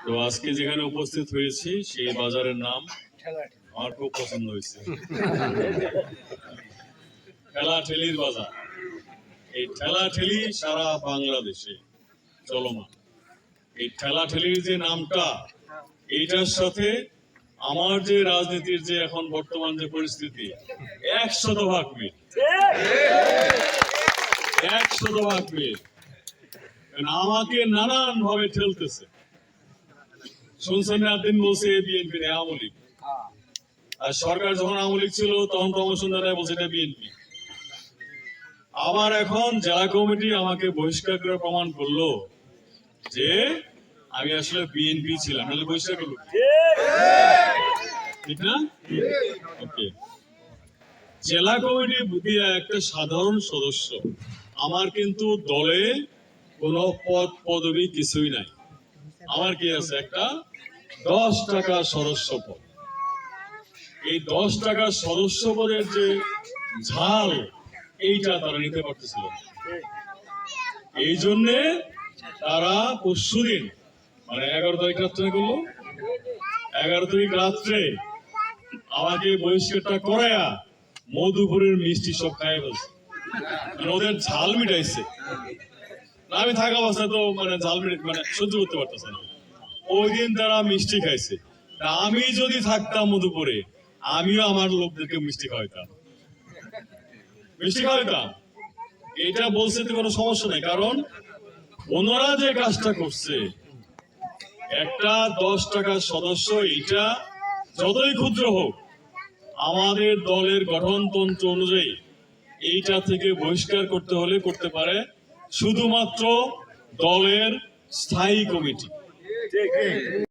তো আজকে যেখানে উপস্থিত হয়েছি সেই বাজারের নাম আমার খুব পছন্দ হয়েছে, ঠেলাঠেলির বাজার। এই ঠেলাঠেলি সারা বাংলাদেশে চলমান। এই ঠেলাঠেলির যে নামটা, এইটার সাথে আমার যে রাজনীতির যে এখন বর্তমান যে পরিস্থিতি 100% মিল, 100% মিল। আমাকে নানান ভাবে ঠেলতেছে। শুনছেন একদিন বলছে বিএনপি আওয়ামী লীগ, আর সরকার যখন আওয়ামী লীগ ছিল তখন প্রমোশন দ্বারা বলছে এটা বিএনপি। আবার এখন জেলা কমিটি আমাকে বহিষ্কার করে প্রমাণ করলো যে আমি আসলে বিএনপি ছিলাম, নাহলে বহিষ্কার করলো, ঠিক না? ওকে, জেলা কমিটি একটা সাধারণ সদস্য, আমার কিন্তু দলে কোনো পদ পদবি কিছুই নাই। আমার কি আছে, একটা 10 টাকার সদস্য পদ। এই 10 টাকার সদস্য পদের যে ঝাল, এইটা তারা নিতে পারতেছিল। এই জন্যে তারা পরশুদিন মানে 11 তারিখ রাত্রে করলো, 11 তারিখ রাত্রে আমাকে বহিষ্কারটা করায়া মধুপুরের মিষ্টি সব খাই ফেলছে, ওদের ঝাল মিটাইছে। আমি থাকা অবস্থায় তো ঝাল সহ্য করতে পারতেছে না। ওই দিন তারা মিষ্টি খাইছে। আমি যদি থাকতাম মধুপুরে, আমিও আমার লোকদেরকে মিষ্টি খাওয়াইতাম। এটা বলছে তো কোনো সমস্যা নেই, কারণ ওনারা যে কাজটা করছে, একটা 10 টাকার সদস্য, এটা যতই ক্ষুদ্র হোক, আমাদের দলের গঠনতন্ত্র অনুযায়ী এইটা থেকে বহিষ্কার করতে হলে করতে পারে শুধুমাত্র দলের স্থায়ী কমিটি।